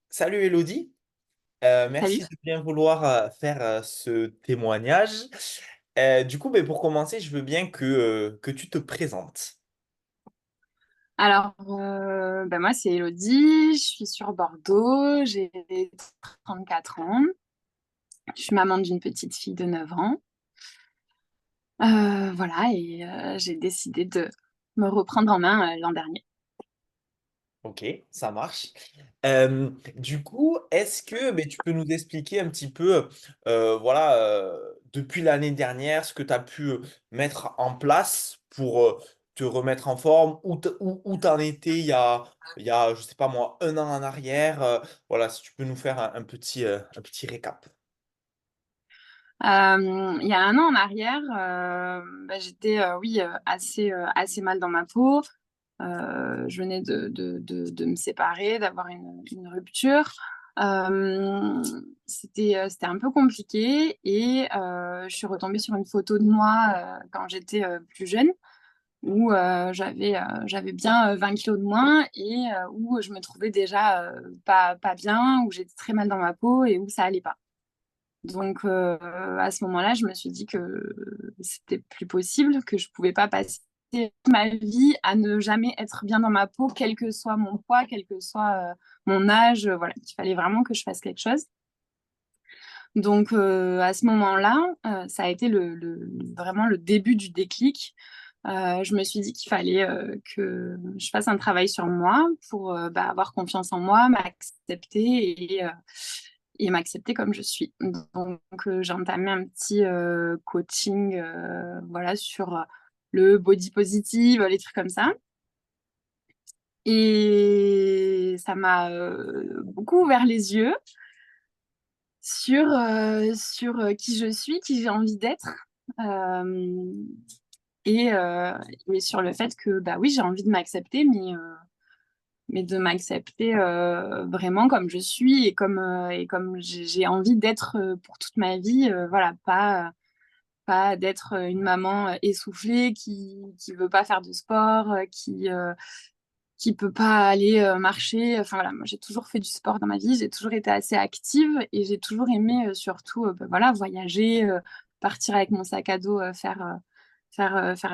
Salut Elodie. Salut. Merci de bien vouloir faire ce témoignage. Du coup, pour commencer, je veux bien que tu te présentes. Alors, moi, c'est Elodie, je suis sur Bordeaux, j'ai 34 ans, je suis maman d'une petite fille de 9 ans. Voilà, et j'ai décidé de me reprendre en main l'an dernier. Ok, ça marche. Du coup, est-ce que tu peux nous expliquer un petit peu, voilà, depuis l'année dernière, ce que tu as pu mettre en place pour te remettre en forme, où t'en étais il y a, je sais pas moi, un an en arrière. Voilà, si tu peux nous faire un petit récap. Il y a un an en arrière, j'étais, oui, assez mal dans ma peau. Je venais de me séparer, d'avoir une rupture. C'était un peu compliqué et je suis retombée sur une photo de moi quand j'étais plus jeune où j'avais bien 20 kilos de moins et où je me trouvais déjà pas bien, où j'étais très mal dans ma peau et où ça allait pas. Donc à ce moment-là, je me suis dit que c'était plus possible, que je pouvais pas passer ma vie à ne jamais être bien dans ma peau, quel que soit mon poids, quel que soit mon âge, voilà, qu'il fallait vraiment que je fasse quelque chose. Donc à ce moment-là, ça a été vraiment le début du déclic. Je me suis dit qu'il fallait que je fasse un travail sur moi pour avoir confiance en moi, m'accepter et m'accepter comme je suis. Donc, j'ai entamé un petit coaching voilà, sur le body positive, les trucs comme ça. Et ça m'a beaucoup ouvert les yeux sur qui je suis, qui j'ai envie d'être. Euh, et, et sur le fait que, bah oui, j'ai envie de m'accepter, mais de m'accepter vraiment comme je suis et comme j'ai envie d'être pour toute ma vie. Voilà, pas d'être une maman essoufflée qui veut pas faire de sport, qui peut pas aller marcher. Enfin voilà, moi j'ai toujours fait du sport dans ma vie, j'ai toujours été assez active et j'ai toujours aimé surtout voilà, voyager, partir avec mon sac à dos, faire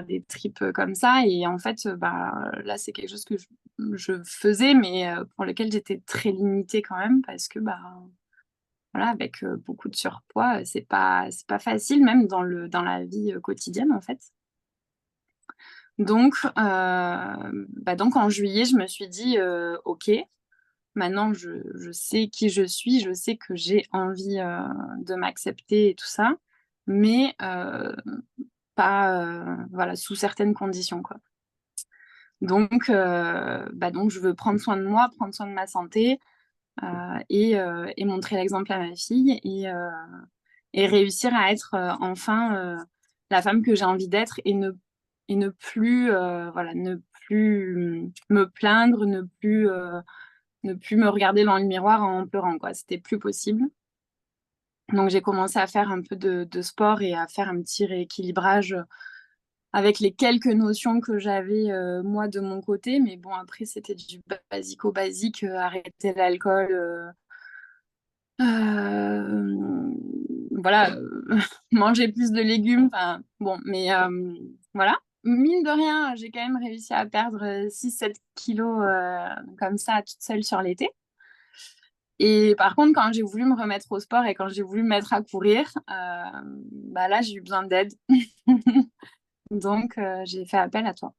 des trips comme ça. Et en fait, là, c'est quelque chose que je faisais, mais pour lequel j'étais très limitée quand même, parce que voilà, avec beaucoup de surpoids, c'est pas facile, même dans la vie quotidienne, en fait. Donc, donc en juillet, je me suis dit, OK, maintenant je sais qui je suis, je sais que j'ai envie de m'accepter et tout ça, mais pas voilà, sous certaines conditions, quoi. Donc je veux prendre soin de moi, prendre soin de ma santé et montrer l'exemple à ma fille et réussir à être enfin la femme que j'ai envie d'être et ne plus voilà, ne plus me plaindre, ne plus me regarder dans le miroir en pleurant, quoi. C'était plus possible. Donc j'ai commencé à faire un peu de sport et à faire un petit rééquilibrage avec les quelques notions que j'avais moi de mon côté. Mais bon, après, c'était du basico-basique, arrêter l'alcool, voilà, manger plus de légumes. Enfin, bon, mais voilà. Mine de rien, j'ai quand même réussi à perdre 6-7 kilos comme ça, toute seule sur l'été. Et par contre, quand j'ai voulu me remettre au sport et quand j'ai voulu me mettre à courir, là, j'ai eu besoin d'aide. Donc, j'ai fait appel à toi.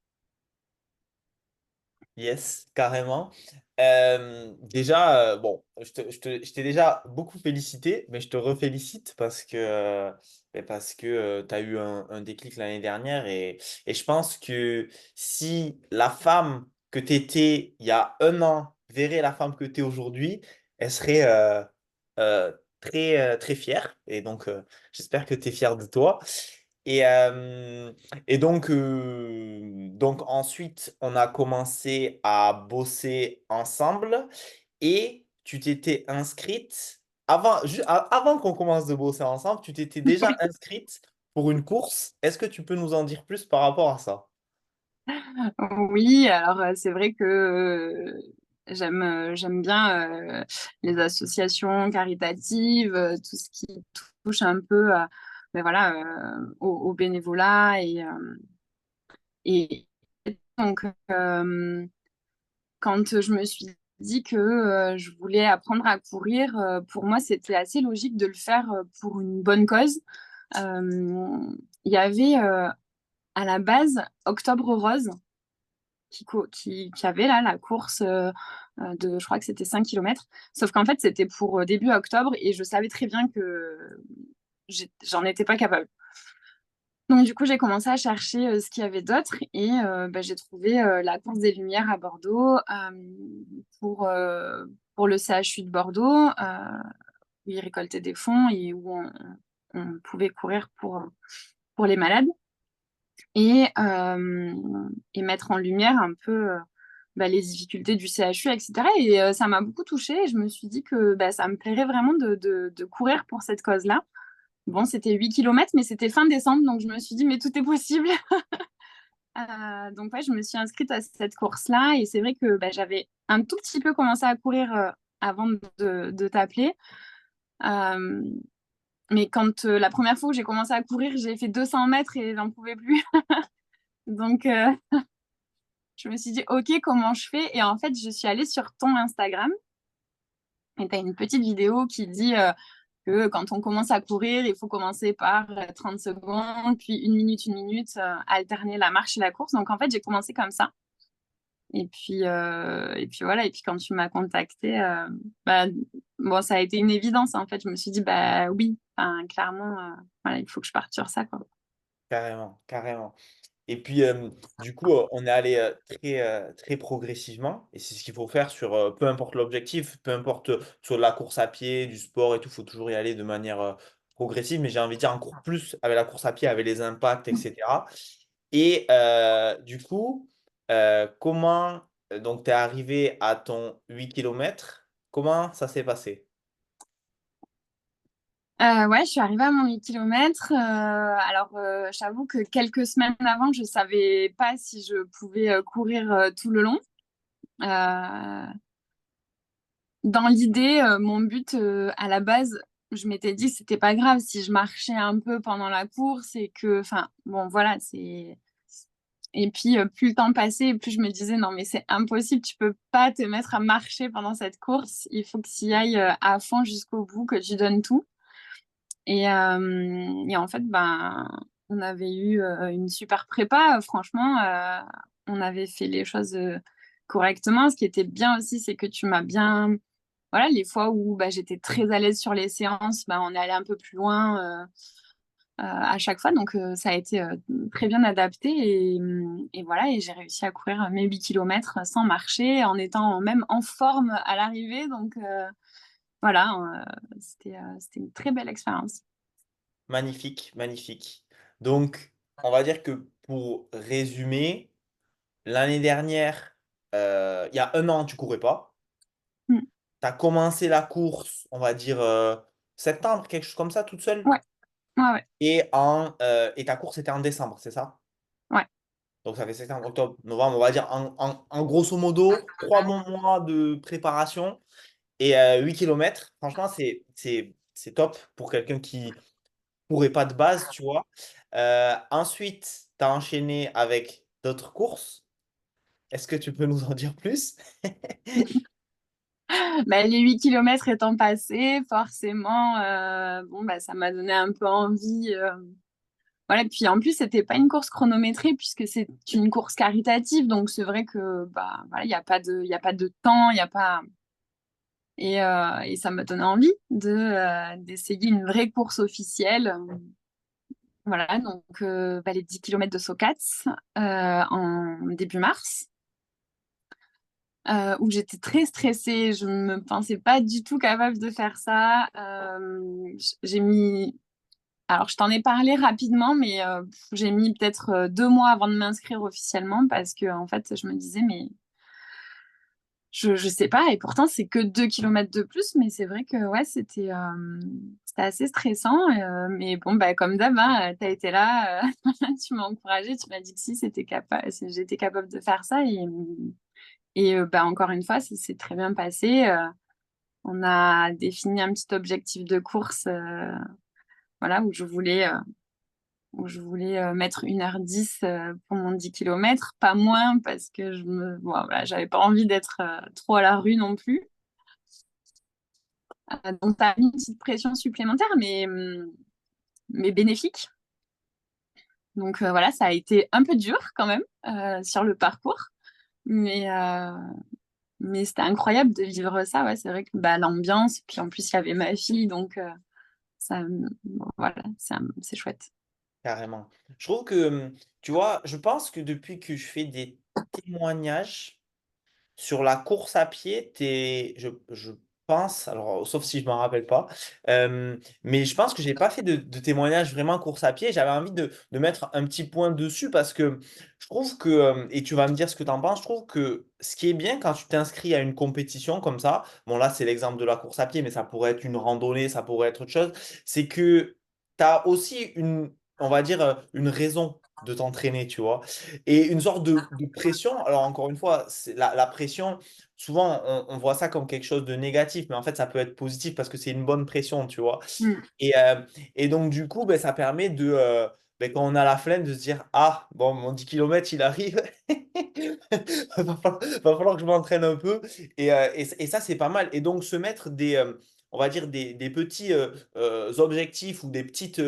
Yes, carrément. Déjà, bon, je t'ai déjà beaucoup félicité, mais je te refélicite parce que tu as eu un déclic l'année dernière et je pense que si la femme que tu étais il y a un an verrait la femme que tu es aujourd'hui, elle serait très fière. Et donc, j'espère que tu es fière de toi. Et, euh, et donc ensuite, on a commencé à bosser ensemble et tu t'étais inscrite, avant qu'on commence de bosser ensemble, tu t'étais déjà inscrite pour une course. Est-ce que tu peux nous en dire plus par rapport à ça? Oui, alors c'est vrai que j'aime bien les associations caritatives, tout ce qui touche un peu ben voilà, au bénévolat. Et donc, quand je me suis dit que je voulais apprendre à courir, pour moi, c'était assez logique de le faire pour une bonne cause. Il y avait à la base Octobre Rose qui avait là la course je crois que c'était 5 kilomètres. Sauf qu'en fait, c'était pour début octobre et je savais très bien que j'en étais pas capable. Donc, du coup, j'ai commencé à chercher ce qu'il y avait d'autre et bah, j'ai trouvé la course des Lumières à Bordeaux pour, euh, pour le CHU de Bordeaux, où ils récoltaient des fonds et où on pouvait courir pour les malades et mettre en lumière un peu bah, les difficultés du CHU, etc. Et ça m'a beaucoup touchée et je me suis dit que bah, ça me plairait vraiment de courir pour cette cause-là. Bon, c'était 8 kilomètres, mais c'était fin décembre, donc je me suis dit, mais tout est possible. Donc ouais, je me suis inscrite à cette course-là et c'est vrai que bah, j'avais un tout petit peu commencé à courir avant de t'appeler. Euh, mais quand la première fois où j'ai commencé à courir, j'ai fait 200 mètres et j'en pouvais plus. Donc je me suis dit, OK, comment je fais? Et en fait, je suis allée sur ton Instagram et tu as une petite vidéo qui dit que quand on commence à courir, il faut commencer par 30 secondes, puis une minute, alterner la marche et la course. Donc en fait, j'ai commencé comme ça. Et puis voilà, et puis quand tu m'as contacté, bah, bon, ça a été une évidence en fait. Je me suis dit, bah oui, enfin, clairement, voilà, il faut que je parte sur ça, quoi. Carrément, carrément. Et puis, du coup, on est allé très progressivement. Et c'est ce qu'il faut faire sur peu importe l'objectif, peu importe sur de la course à pied, du sport et tout, il faut toujours y aller de manière progressive. Mais j'ai envie de dire encore plus avec la course à pied, avec les impacts, etc. Et du coup, comment donc tu es arrivé à ton 8 kilomètres. Comment ça s'est passé? Ouais, je suis arrivée à mon 8 km. Alors, j'avoue que quelques semaines avant, je savais pas si je pouvais courir tout le long. Euh, Dans l'idée, mon but à la base, je m'étais dit que c'était pas grave si je marchais un peu pendant la course et que, enfin, bon, voilà, c'est. Et puis, plus le temps passait, plus je me disais, non, mais c'est impossible, tu peux pas te mettre à marcher pendant cette course. Il faut que tu y ailles à fond jusqu'au bout, que tu donnes tout. Et en fait, ben, on avait eu une super prépa. Franchement, on avait fait les choses correctement. Ce qui était bien aussi, c'est que tu m'as bien. Voilà, les fois où bah, j'étais très à l'aise sur les séances, bah, on est allé un peu plus loin à chaque fois. Donc, ça a été très bien adapté. Et voilà, et j'ai réussi à courir mes 8 kilomètres sans marcher, en étant même en forme à l'arrivée. Donc, voilà, c'était une très belle expérience. Magnifique, magnifique. Donc, on va dire que pour résumer, l'année dernière, il y a un an, tu courais pas. Mm. Tu as commencé la course, on va dire septembre, quelque chose comme ça, toute seule. Ouais, ouais, ouais, Et ta course était en décembre, c'est ça? ouais. Donc, ça fait septembre, octobre, novembre, on va dire en grosso modo, 3 bons mois de préparation et 8 km. Franchement, c'est top pour quelqu'un qui pourrait pas de base, tu vois. Ensuite, tu as enchaîné avec d'autres courses. Est-ce que tu peux nous en dire plus? Bah, les 8 kilomètres étant passés, forcément, bon, bah, ça m'a donné un peu envie. Voilà. Puis en plus, c'était pas une course chronométrée puisque c'est une course caritative. Donc c'est vrai que bah, voilà, il y a pas de temps, il y a pas. Et ça m'a donné envie d'essayer une vraie course officielle. Voilà, donc bah, les 10 kilomètres de Socats en début mars. Où j'étais très stressée. Je me pensais pas du tout capable de faire ça. J'ai mis. Alors, je t'en ai parlé rapidement, mais j'ai mis peut-être 2 mois avant de m'inscrire officiellement parce que, en fait, je me disais, mais je sais pas. Et pourtant, c'est que 2 kilomètres de plus, mais c'est vrai que, ouais, c'était assez stressant. Mais bon, bah, comme d'hab, hein, t'as été là, tu m'as encouragée, tu m'as dit que si, j'étais capable de faire ça. Et bah, encore une fois, ça s'est très bien passé. On a défini un petit objectif de course, voilà, où je voulais mettre 1h10 pour mon 10 kilomètres, pas moins, parce que bon, voilà, j'avais pas envie d'être trop à la rue non plus. Donc, ça a mis une petite pression supplémentaire, mais bénéfique. Donc, voilà, ça a été un peu dur quand même sur le parcours, mais, euh, mais c'était incroyable de vivre ça. Ouais, c'est vrai que bah, l'ambiance, puis en plus, il y avait ma fille, donc ça, bon, voilà, c'est chouette. Carrément. Je trouve que, tu vois, je pense que depuis que je fais des témoignages, sur la course à pied, je pense, alors sauf si je m'en rappelle pas, mais je pense que j'ai pas fait de témoignage vraiment course à pied. J'avais envie de mettre un petit point dessus parce que je trouve que, et tu vas me dire ce que tu en penses, je trouve que ce qui est bien quand tu t'inscris à une compétition comme ça, bon là c'est l'exemple de la course à pied, mais ça pourrait être une randonnée, ça pourrait être autre chose, c'est que tu as aussi on va dire, une raison de t'entraîner, tu vois. Et une sorte de pression, alors encore une fois, la pression, souvent on voit ça comme quelque chose de négatif, mais en fait ça peut être positif parce que c'est une bonne pression, tu vois. Mm, Et donc du coup, ben, ça permet quand on a la flemme, de se dire, ah, bon, mon 10 kilomètres il arrive, va falloir que je m'entraîne un peu. Et ça, c'est pas mal. Et donc se mettre on va dire des petits objectifs ou des petites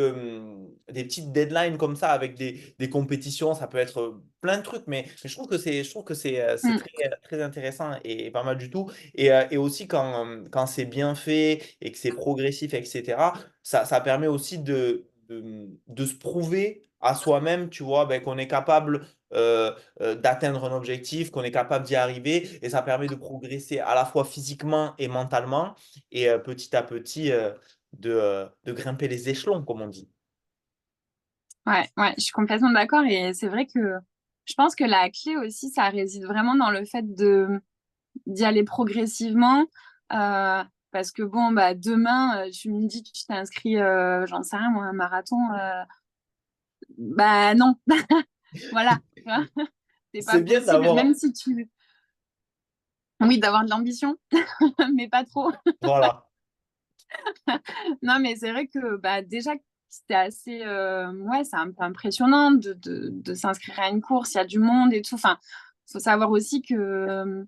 deadlines comme ça avec des compétitions, ça peut être plein de trucs, mais je trouve que c'est mm. très, très intéressant et pas mal du tout. Et aussi quand c'est bien fait et que c'est progressif, etc., ça permet aussi de se prouver à soi-même, tu vois, ben, qu'on est capable d'atteindre un objectif, qu'on est capable d'y arriver, et ça permet de progresser à la fois physiquement et mentalement, et petit à petit de grimper les échelons, comme on dit. Ouais, ouais, je suis complètement d'accord. Et c'est vrai que je pense que la clé aussi, ça réside vraiment dans le fait d'y aller progressivement. Euh, Parce que bon, bah, demain, tu me dis, tu t'es inscrit, j'en sais rien, moi, un marathon. Bah non, voilà. Tu vois, c'est pas C'est bien possible. d'avoir... Même si tu. Oui, d'avoir de l'ambition, mais pas trop. Voilà. Non, mais c'est vrai que bah, déjà, c'était assez. Ouais, c'est un peu impressionnant de s'inscrire à une course, il y a du monde et tout. Enfin, il faut savoir aussi que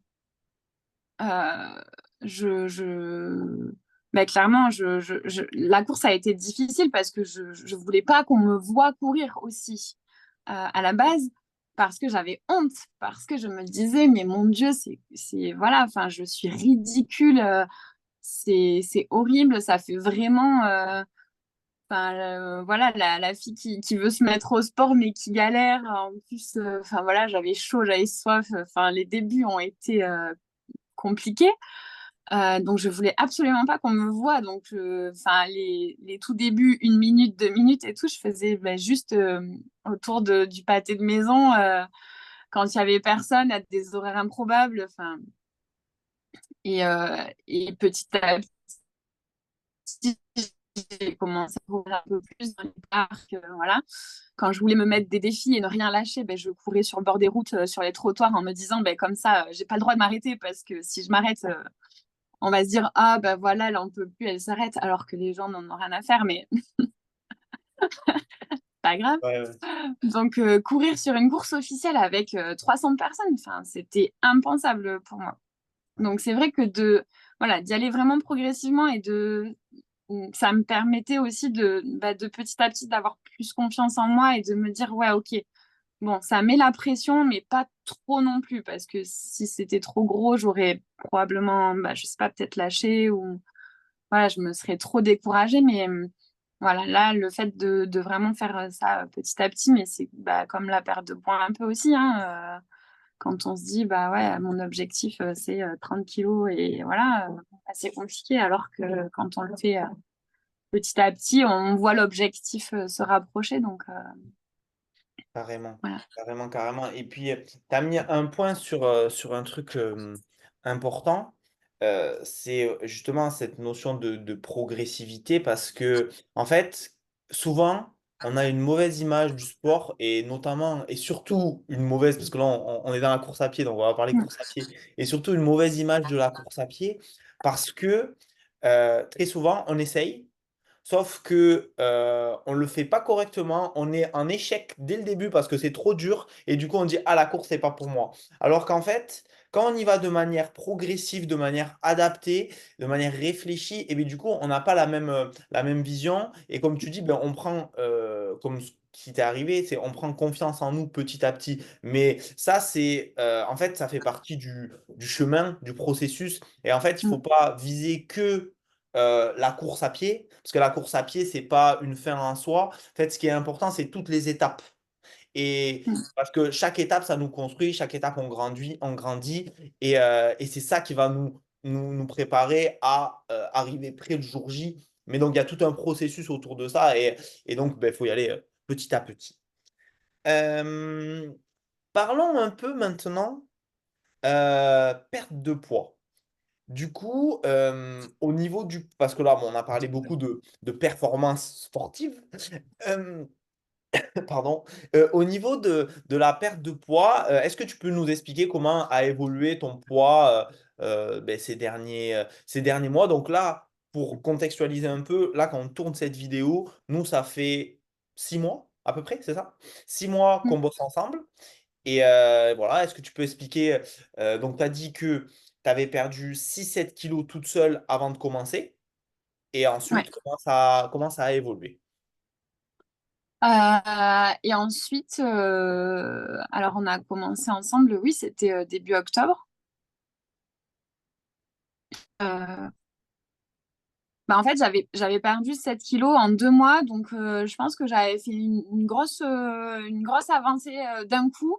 euh, je. Bah, clairement, la course a été difficile parce que je voulais pas qu'on me voie courir aussi à la base parce que j'avais honte, parce que je me disais, mais mon Dieu, voilà, enfin, je suis ridicule, c'est horrible, ça fait vraiment. Enfin, voilà, la fille qui veut se mettre au sport mais qui galère. En plus, enfin voilà, j'avais chaud, j'avais soif. Enfin, les débuts ont été compliqués. Donc, je voulais absolument pas qu'on me voie. Donc, enfin, les tout débuts, 1 minute, 2 minutes et tout, je faisais bah, juste autour du pâté de maison quand il y avait personne à des horaires improbables. Enfin, et petit à petit, j'ai commencé à courir un peu plus dans les parcs, voilà. Quand je voulais me mettre des défis et ne rien lâcher, ben, je courais sur le bord des routes, sur les trottoirs en me disant, ben, comme ça, j'ai pas le droit de m'arrêter parce que si je m'arrête, on va se dire, ah ben voilà, là on peut plus, elle s'arrête, alors que les gens n'en ont rien à faire, mais pas grave. Ouais, ouais. Donc courir sur une course officielle avec 300 personnes, enfin, c'était impensable pour moi. Donc c'est vrai que voilà, d'y aller vraiment progressivement et ça me permettait aussi de petit à petit d'avoir plus confiance en moi et de me dire, ouais, ok, bon, ça met la pression, mais pas trop non plus, parce que si c'était trop gros, j'aurais probablement, bah, je sais pas, peut-être lâché ou voilà, je me serais trop découragée. Mais voilà, là, le fait de vraiment faire ça petit à petit, mais c'est bah, comme la perte de poids un peu aussi, hein, quand on se dit, bah ouais, mon objectif, c'est 30 kilos et voilà, bah, c'est compliqué, alors que quand on le fait petit à petit, on voit l'objectif se rapprocher. Donc, Carrément, voilà. carrément, carrément. Et puis, tu as mis un point sur un truc important. C'est justement cette notion de progressivité parce que, en fait, souvent, on a une mauvaise image du sport et notamment, et surtout une mauvaise, parce que là, on est dans la course à pied, donc on va parler Mm. course à pied, et surtout une mauvaise image de la course à pied parce que très souvent, on essaye. Sauf que on le fait pas correctement, on est en échec dès le début parce que c'est trop dur et du coup on dit ah la course c'est pas pour moi. Alors qu'en fait, quand on y va de manière progressive, de manière adaptée, de manière réfléchie, et bien du coup on n'a pas la même vision et comme tu dis ben, on prend comme ce qui t'est arrivé, c'est on prend confiance en nous petit à petit. Mais ça c'est en fait ça fait partie du chemin, du processus et en fait il faut Mm. pas viser que la course à pied, parce que la course à pied, c'est pas une fin en soi. En fait, ce qui est important, c'est toutes les étapes. Et Mm. parce que chaque étape, ça nous construit, chaque étape, on grandit. Et c'est ça qui va nous préparer à arriver près du jour J. Mais donc, il y a tout un processus autour de ça. Et donc, il faut y aller petit à petit. Euh, Parlons un peu maintenant perte de poids. Du coup, au niveau du... Parce que là, bon, on a parlé beaucoup de performances sportives. Euh, pardon. Au niveau de la perte de poids, est-ce que tu peux nous expliquer comment a évolué ton poids ben, ces derniers mois? Donc là, pour contextualiser un peu, là, quand on tourne cette vidéo, nous, ça fait 6 mois à peu près, c'est ça? 6 mois qu'on Mm. bosse ensemble. Et voilà, est-ce que tu peux expliquer, donc tu as dit que tu avais perdu 6-7 kilos toute seule avant de commencer, et Ouais. ensuite, comment ça a évolué? Et ensuite, alors on a commencé ensemble, oui, c'était début octobre. Euh, Bah en fait, j'avais perdu 7 kilos en 2 mois, donc je pense que j'avais fait une grosse avancée d'un coup.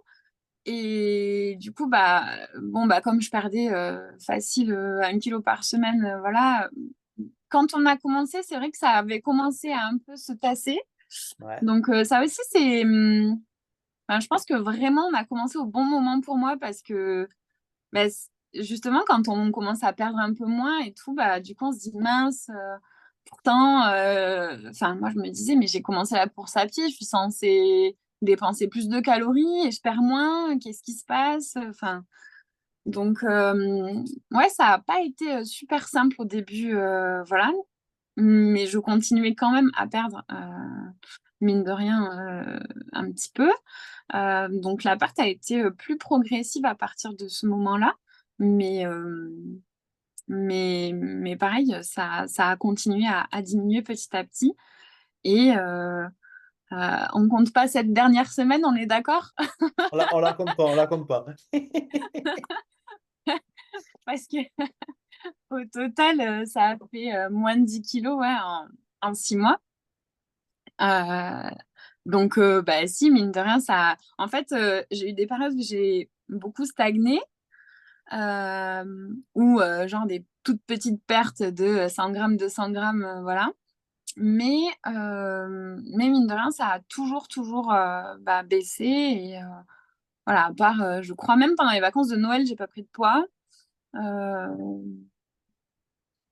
Et du coup, bah, bon, bah, comme je perdais facile 1 kilo par semaine, voilà. Quand on a commencé, c'est vrai que ça avait commencé à un peu se tasser. Ouais, Donc ça aussi, enfin, je pense que vraiment, on a commencé au bon moment pour moi parce que bah, justement, quand on commence à perdre un peu moins et tout, bah, du coup, on se dit mince. Pourtant, enfin, moi, je me disais, mais j'ai commencé la course à pied, je suis censée dépenser plus de calories et je perds moins. Qu'est-ce qui se passe? Enfin, donc, ouais, ça n'a pas été super simple au début, voilà. Mais je continuais quand même à perdre, mine de rien, un petit peu. Donc la perte a été plus progressive à partir de ce moment-là. Mais, mais pareil, ça a continué à diminuer petit à petit. Et on compte pas cette dernière semaine, on est d'accord? on la compte pas, on la compte pas. Parce que au total, ça a fait moins de 10 kilos ouais, en 6 mois. Euh, donc, bah, si, mine de rien, ça. En fait, j'ai eu des périodes où j'ai beaucoup stagné, ou genre des toutes petites pertes de 100 grammes, 200 grammes, voilà. Mais mine de rien, ça a toujours bah, baissé. Et voilà, à part, je crois même pendant les vacances de Noël, j'ai pas pris de poids. Euh,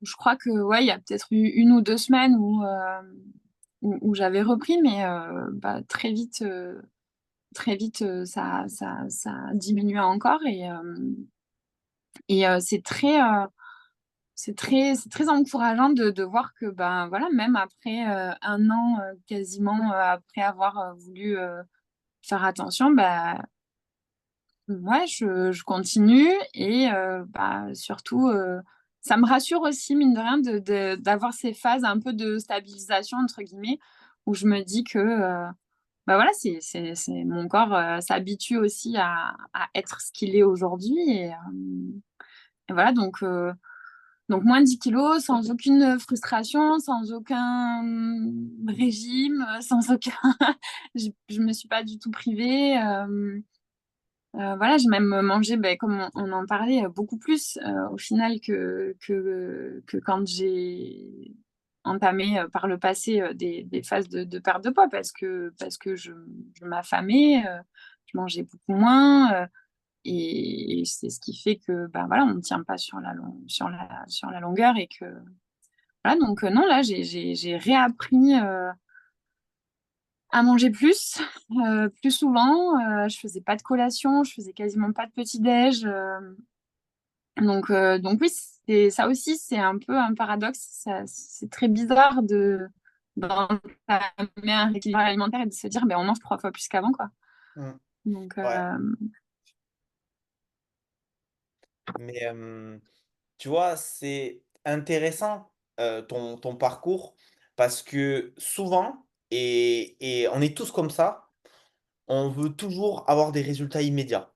je crois que, ouais, il y a peut-être eu 1 ou 2 semaines où j'avais repris, mais bah, très vite, ça a diminué encore. Et c'est très encourageant de voir que, ben, voilà, même après 1 an, quasiment après avoir voulu faire attention, bah, ouais, je continue. Et bah, surtout, ça me rassure aussi, mine de rien, d'avoir ces phases un peu de stabilisation, entre guillemets, où je me dis que bah voilà, mon corps s'habitue aussi à être ce qu'il est aujourd'hui. Et voilà, donc moins de 10 kilos, sans aucune frustration, sans aucun régime, sans aucun... je me suis pas du tout privée. Voilà, j'ai même mangé, ben, comme on en parlait, beaucoup plus au final que quand j'ai entamé par le passé des phases de perte de poids parce que je m'affamais, je mangeais beaucoup moins. Et c'est ce qui fait que ben, voilà, on ne tient pas sur la longueur. Et que, voilà, donc non, là, j'ai réappris à manger plus, plus souvent. Je faisais pas de collation, je faisais quasiment pas de petit-déj. Donc oui, ça aussi, c'est un peu un paradoxe. C'est très bizarre d'entamer un équilibre alimentaire et de se dire, ben, on mange 3 fois plus qu'avant, quoi. Mm. Donc, Ouais, mais tu vois, c'est intéressant ton parcours parce que souvent, et on est tous comme ça, on veut toujours avoir des résultats immédiats.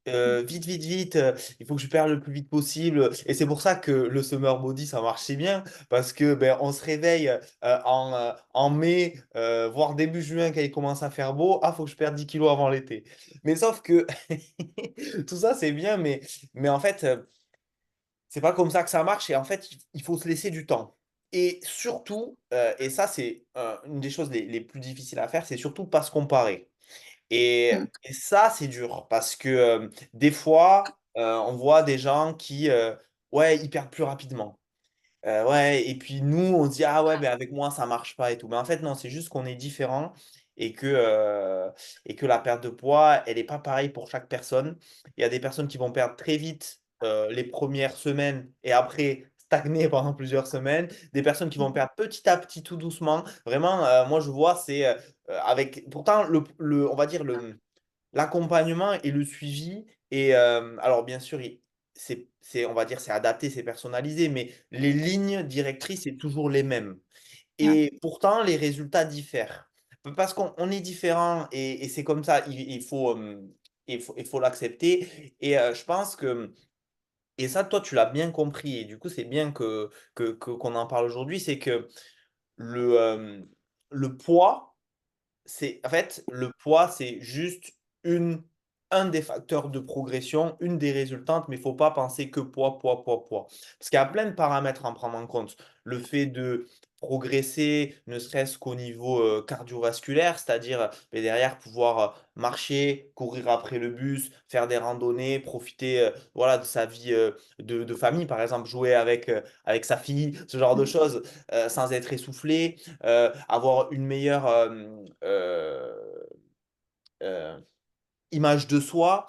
Vite, vite, vite, il faut que je perde le plus vite possible. Et c'est pour ça que le summer body, ça marchait bien, parce que ben, on se réveille en mai, voire début juin, quand il commence à faire beau. Ah, faut que je perde 10 kilos avant l'été. Mais sauf que tout ça, c'est bien, mais en fait, c'est pas comme ça que ça marche. Et en fait, il faut se laisser du temps. Et surtout, et ça, c'est une des choses les plus difficiles à faire, c'est surtout pas se comparer. Et ça, c'est dur parce que des fois, on voit des gens qui, ouais, ils perdent plus rapidement. Ouais, et puis nous, on se dit, ah ouais, mais avec moi, ça marche pas et tout. Mais en fait, non, c'est juste qu'on est différent et que la perte de poids, elle n'est pas pareille pour chaque personne. Il y a des personnes qui vont perdre très vite les premières semaines et après stagner pendant plusieurs semaines. Des personnes qui vont perdre petit à petit, tout doucement. Vraiment, moi, je vois, c'est avec. Pourtant, on va dire l'accompagnement et le suivi. Et alors, bien sûr, on va dire, c'est adapté, c'est personnalisé, mais les lignes directrices, c'est toujours les mêmes. ouais, Et pourtant, les résultats diffèrent. Parce qu'on est différent et c'est comme ça, il faut l'accepter. Et je pense que, et ça, toi, tu l'as bien compris, et du coup, c'est bien qu'on en parle aujourd'hui, c'est que le poids, en fait, le poids, c'est juste une, un des facteurs de progression, une des résultantes, mais il ne faut pas penser que poids, poids, poids, poids. Parce qu'il y a plein de paramètres à en prendre en compte. Le fait de progresser, ne serait-ce qu'au niveau cardiovasculaire, c'est-à-dire derrière pouvoir marcher, courir après le bus, faire des randonnées, profiter voilà, de sa vie de famille, par exemple, jouer avec sa fille, ce genre de choses, sans être essoufflé, avoir une meilleure euh, image de soi,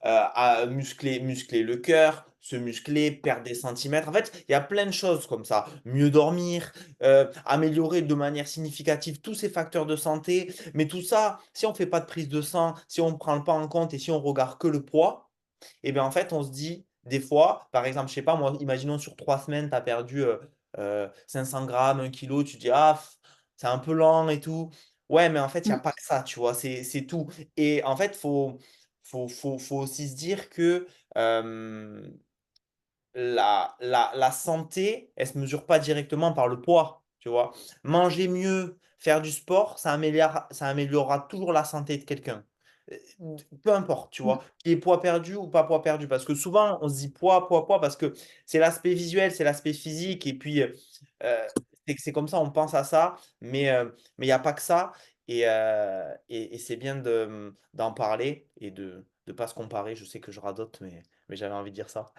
à muscler le cœur, se muscler, perdre des centimètres. En fait, il y a plein de choses comme ça. Mieux dormir, améliorer de manière significative tous ces facteurs de santé. Mais tout ça, si on ne fait pas de prise de sang, si on ne prend pas en compte et si on regarde que le poids, et bien en fait, on se dit, des fois, par exemple, je sais pas, moi, imaginons sur 3 semaines, tu as perdu 500 grammes, 1 kilo, tu dis, ah, c'est un peu lent et tout. Ouais, mais en fait, il n'y a mm, pas que ça, tu vois, c'est tout. Et en fait, faut aussi se dire que la santé, elle ne se mesure pas directement par le poids, tu vois. Manger mieux, faire du sport, ça améliorera toujours la santé de quelqu'un. Peu importe, tu mm, vois, qu'il ait poids perdu ou pas poids perdu. Parce que souvent, on se dit poids, poids, poids, parce que c'est l'aspect visuel, c'est l'aspect physique, et puis euh, c'est comme ça, on pense à ça, mais il n'y a pas que ça. Et c'est bien d'en parler et de ne pas se comparer. Je sais que je radote, mais j'avais envie de dire ça.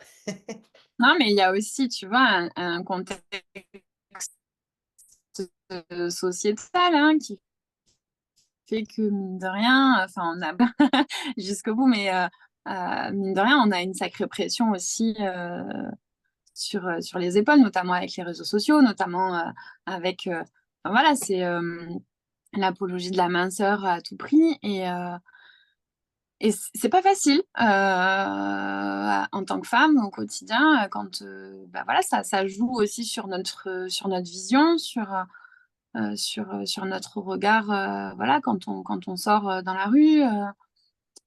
non, mais il y a aussi, tu vois, un contexte sociétal, hein, qui fait que, mine de rien, enfin, on a jusqu'au bout, mais mine de rien, on a une sacrée pression aussi sur les épaules, notamment avec les réseaux sociaux, notamment avec, enfin, voilà, c'est l'apologie de la minceur à tout prix. Et c'est pas facile en tant que femme au quotidien, quand bah voilà, ça joue aussi sur notre vision, sur notre regard, voilà, quand on sort dans la rue,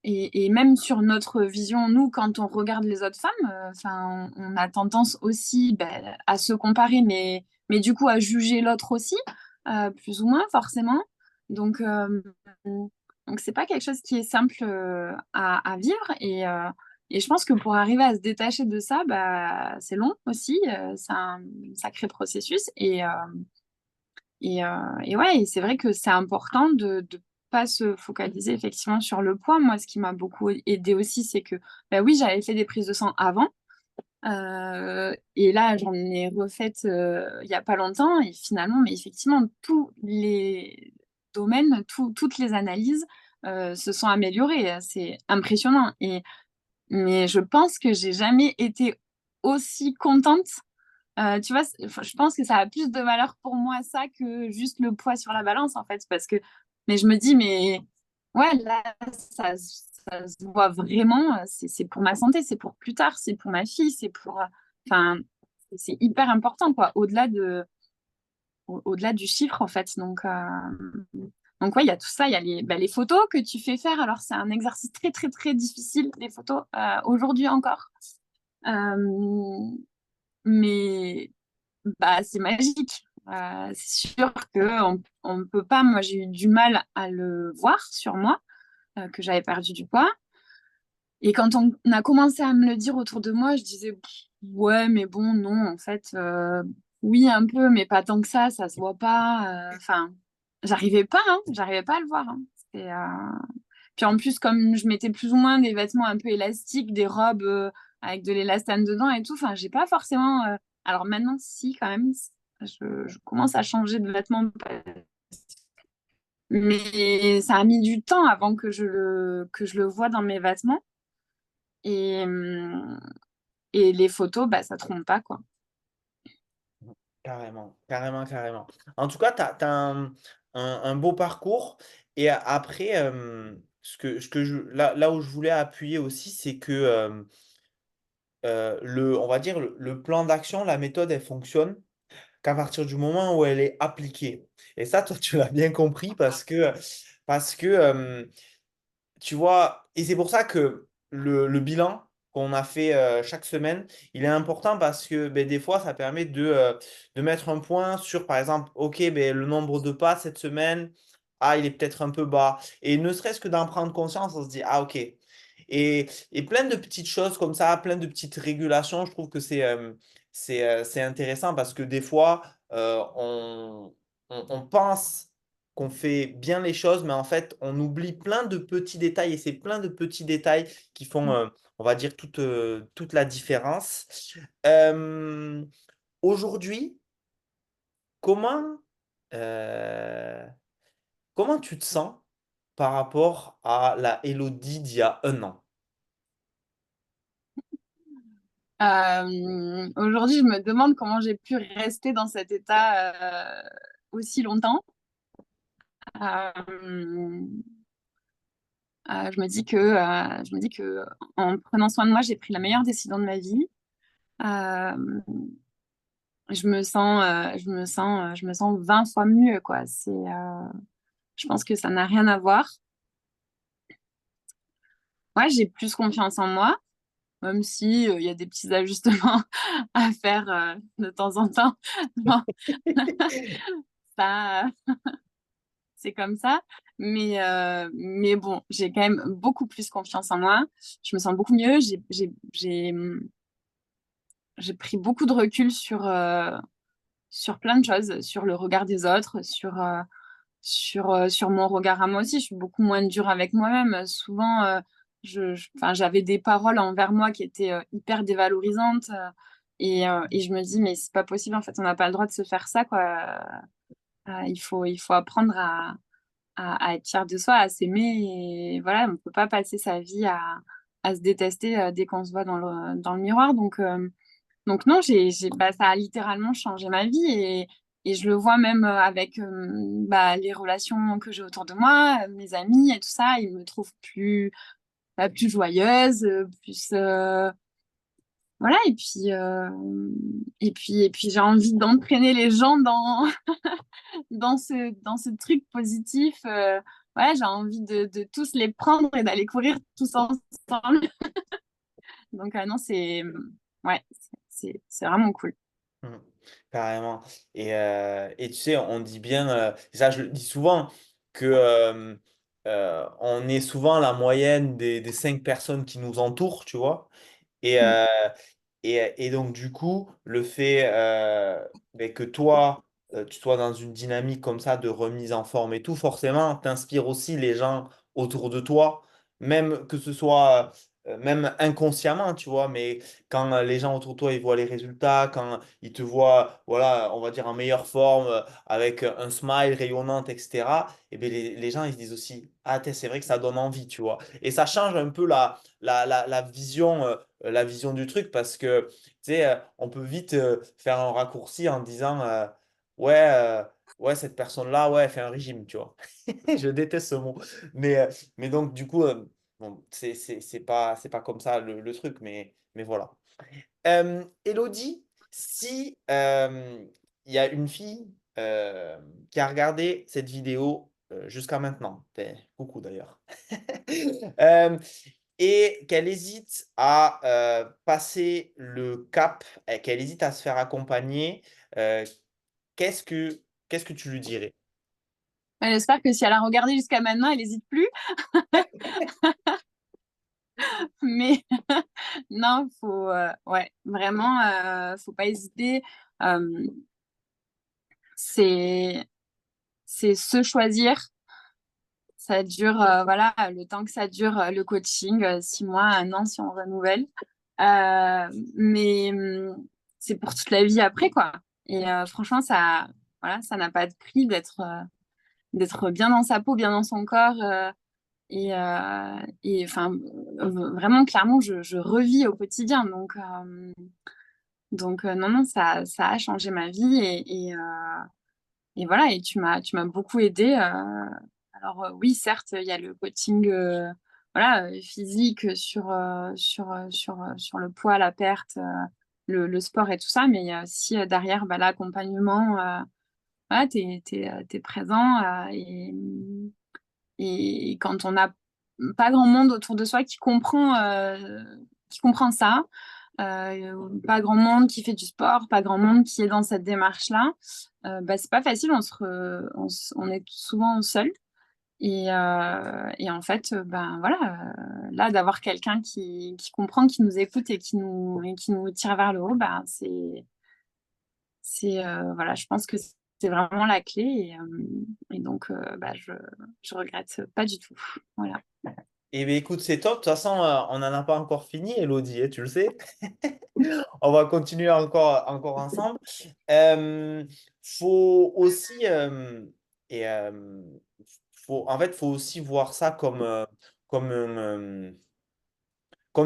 et même sur notre vision, nous, quand on regarde les autres femmes. Enfin, on a tendance aussi, ben, à se comparer, mais du coup à juger l'autre aussi, plus ou moins forcément. Donc, c'est pas quelque chose qui est simple à vivre. Et je pense que pour arriver à se détacher de ça, bah, c'est long aussi. C'est un sacré processus. Et ouais, et c'est vrai que c'est important de ne pas se focaliser effectivement sur le poids. Moi, ce qui m'a beaucoup aidé aussi, c'est que, bah oui, j'avais fait des prises de sang avant. Et là, j'en ai refaites il n'y a pas longtemps. Et finalement, mais effectivement, tous les domaine, toutes les analyses se sont améliorées. C'est impressionnant. Mais je pense que j'ai jamais été aussi contente. Tu vois, enfin, je pense que ça a plus de valeur pour moi ça que juste le poids sur la balance en fait, parce que mais je me dis mais ouais là ça se voit vraiment, c'est pour ma santé, c'est pour plus tard, c'est pour ma fille, c'est pour enfin c'est hyper important quoi, au-delà du chiffre en fait. Donc ouais, il y a tout ça, il y a les photos que tu fais faire. Alors c'est un exercice très très très difficile les photos aujourd'hui encore. Euh, mais bah, c'est magique. C'est sûr qu'on ne peut pas. Moi, j'ai eu du mal à le voir sur moi, que j'avais perdu du poids. Et quand on a commencé à me le dire autour de moi, je disais, pff, ouais, mais bon, non, en fait, oui, un peu, mais pas tant que ça se voit pas. Enfin, j'arrivais pas à le voir. Hein. Puis en plus, comme je mettais plus ou moins des vêtements un peu élastiques, des robes avec de l'élastane dedans et tout, enfin, j'ai pas forcément. Alors maintenant, si, quand même, je commence à changer de vêtements. Mais ça a mis du temps avant que je le vois dans mes vêtements. Et, hum, et les photos, bah, ça trompe pas, quoi. Carrément, carrément, carrément. En tout cas, tu as, un beau parcours. Et après, là où je voulais appuyer aussi, c'est que on va dire, le plan d'action, la méthode, elle fonctionne qu'à partir du moment où elle est appliquée. Et ça, toi, tu l'as bien compris parce que tu vois, et c'est pour ça que le bilan qu'on a fait chaque semaine, il est important parce que ben, des fois, ça permet de mettre un point sur, par exemple, OK, ben, le nombre de pas cette semaine, ah, il est peut-être un peu bas. Et ne serait-ce que d'en prendre conscience, on se dit, ah, OK. Et plein de petites choses comme ça, plein de petites régulations, je trouve que c'est intéressant parce que des fois, on pense qu'on fait bien les choses, mais en fait, on oublie plein de petits détails et c'est plein de petits détails qui font, on va dire, toute la différence. Euh, Aujourd'hui, comment, euh, comment tu te sens par rapport à la Elodie d'il y a un an? Aujourd'hui, je me demande comment j'ai pu rester dans cet état aussi longtemps. Euh, je me dis que en prenant soin de moi, j'ai pris la meilleure décision de ma vie. Euh, je me sens 20 fois mieux, quoi. Je pense que ça n'a rien à voir. Ouais, j'ai plus confiance en moi, même si il y a des petits ajustements à faire de temps en temps. Bon, ça, c'est comme ça. Mais bon, j'ai quand même beaucoup plus confiance en moi. Je me sens beaucoup mieux. J'ai pris beaucoup de recul sur plein de choses, sur le regard des autres, sur mon regard à moi aussi. Je suis beaucoup moins dure avec moi-même. Souvent, enfin, j'avais des paroles envers moi qui étaient hyper dévalorisantes. Et je me dis, mais c'est pas possible, en fait, on n'a pas le droit de se faire ça, quoi. Il faut apprendre à être fier de soi, à s'aimer. Et voilà, on ne peut pas passer sa vie à se détester dès qu'on se voit dans le miroir. Donc non, bah, ça a littéralement changé ma vie et je le vois même avec bah, les relations que j'ai autour de moi, mes amis et tout ça, ils me trouvent plus joyeuse, plus voilà. Et puis j'ai envie d'entraîner les gens dans ce truc positif. Voilà, j'ai envie de tous les prendre et d'aller courir tous ensemble. Donc non, ouais, c'est vraiment cool. Mhm. Carrément. Et tu sais, on dit bien, ça je le dis souvent, que on est souvent la moyenne des 5 personnes qui nous entourent, tu vois. Et, Mm. euh, et donc, du coup, le fait ben, que toi, tu sois dans une dynamique comme ça de remise en forme et tout, forcément, t'inspires aussi les gens autour de toi, même que ce soit même inconsciemment, tu vois, mais quand les gens autour de toi, ils voient les résultats, quand ils te voient, voilà, on va dire en meilleure forme, avec un smile rayonnante, etc., et bien les gens, ils se disent aussi, ah, c'est vrai que ça donne envie, tu vois. Et ça change un peu la vision du truc parce que, tu sais, on peut vite faire un raccourci en disant, ouais, ouais, cette personne-là, ouais, elle fait un régime, tu vois. Je déteste ce mot. Mais donc, du coup, bon, c'est pas comme ça le truc, mais voilà. Elodie, si il y a une fille qui a regardé cette vidéo jusqu'à maintenant, coucou d'ailleurs, euh, et qu'elle hésite à passer le cap, et qu'elle hésite à se faire accompagner, euh, qu'est-ce que, qu'est-ce que tu lui dirais? J'espère que si elle a regardé jusqu'à maintenant, elle n'hésite plus. Mais non, faut, ouais, vraiment, faut pas hésiter. Euh, c'est, c'est se choisir. Ça dure, voilà, le temps que ça dure, le coaching, 6 mois, 1 an si on renouvelle. Mais c'est pour toute la vie après, quoi. Et franchement, ça, voilà, ça n'a pas de prix d'être bien dans sa peau, bien dans son corps. Et enfin, vraiment, clairement, je revis au quotidien. Donc non, non, ça a changé ma vie. Et voilà, et tu m'as beaucoup aidé. Alors oui, certes, il y a le coaching voilà, physique sur le poids, la perte, le sport et tout ça, mais il y a aussi derrière bah, l'accompagnement. Voilà, t'es présent et quand on n'a pas grand monde autour de soi qui comprend ça, pas grand monde qui fait du sport, pas grand monde qui est dans cette démarche-là, bah, c'est pas facile, on est souvent seul. Et en fait, ben voilà, là, d'avoir quelqu'un qui comprend, qui nous écoute et qui nous tire vers le haut, ben, voilà, je pense que c'est vraiment la clé. Et donc, bah, je regrette pas du tout. Voilà. Eh bien, écoute, c'est top. De toute façon, on n'en a pas encore fini, Elodie, hein, tu le sais. On va continuer encore ensemble. Euh, faut aussi, et, en fait, faut aussi voir ça comme comme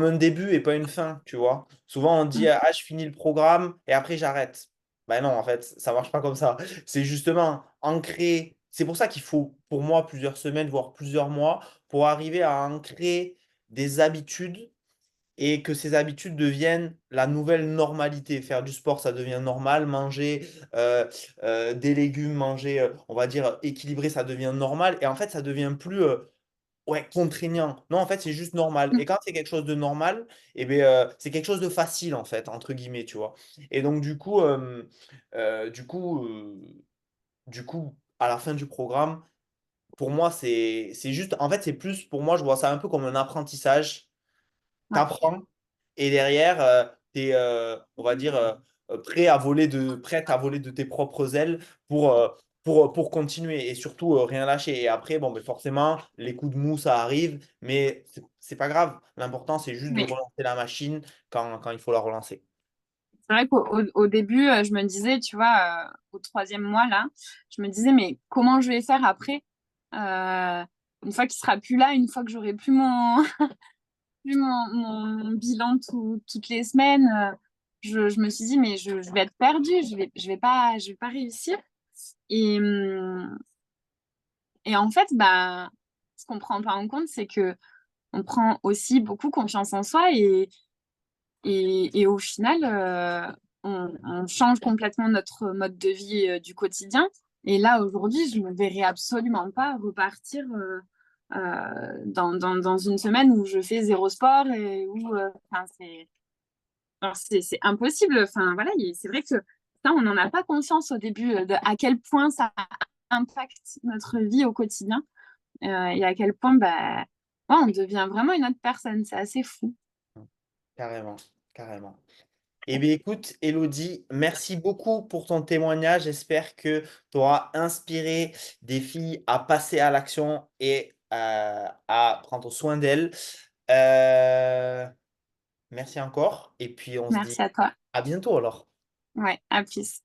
un début et pas une fin, tu vois. Souvent, on dit, Mm. ah, je finis le programme et après, j'arrête. Ben non, en fait, ça marche pas comme ça. C'est justement ancrer. C'est pour ça qu'il faut, pour moi, plusieurs semaines, voire plusieurs mois, pour arriver à ancrer des habitudes et que ces habitudes deviennent la nouvelle normalité. Faire du sport, ça devient normal. Manger des légumes, manger, on va dire, équilibré, ça devient normal. Et en fait, ça devient plus ouais, contraignant. Non, en fait, c'est juste normal. Et quand c'est quelque chose de normal, eh bien, c'est quelque chose de facile, en fait, entre guillemets, tu vois. Et donc, euh, du coup, euh, du coup, à la fin du programme, pour moi, c'est juste, en fait, c'est plus, pour moi, je vois ça un peu comme un apprentissage. Ouais. T'apprends et derrière, tu es, on va dire, prête à voler de tes propres ailes pour, euh, pour continuer et surtout rien lâcher. Et après, bon, mais forcément, les coups de mou, ça arrive, mais c'est pas grave. L'important, c'est juste de Mais relancer la machine quand il faut la relancer. c'est vrai qu'au début, je me disais, tu vois, au 3e mois, là, je me disais, mais comment je vais faire après? Euh, une fois qu'il sera plus là, une fois que j'aurai plus mon bilan toutes les semaines, je me suis dit, mais je vais être perdue, je vais pas réussir. Et, hum, et en fait, bah, ce qu'on prend pas en compte, c'est que on prend aussi beaucoup confiance en soi et au final, on change complètement notre mode de vie du quotidien. Et là, aujourd'hui, je ne me verrais absolument pas repartir dans une semaine où je fais zéro sport et où enfin, c'est impossible. Enfin, voilà, c'est vrai que ça, on n'en a pas conscience au début de à quel point ça impacte notre vie au quotidien et à quel point bah, ouais, on devient vraiment une autre personne. C'est assez fou. Carrément, carrément. Eh bien, écoute, Elodie, merci beaucoup pour ton témoignage. J'espère que tu auras inspiré des filles à passer à l'action et à prendre soin d'elles. Euh, Merci encore. Et puis on se dit Merci à toi. à bientôt alors. Ouais, à plus.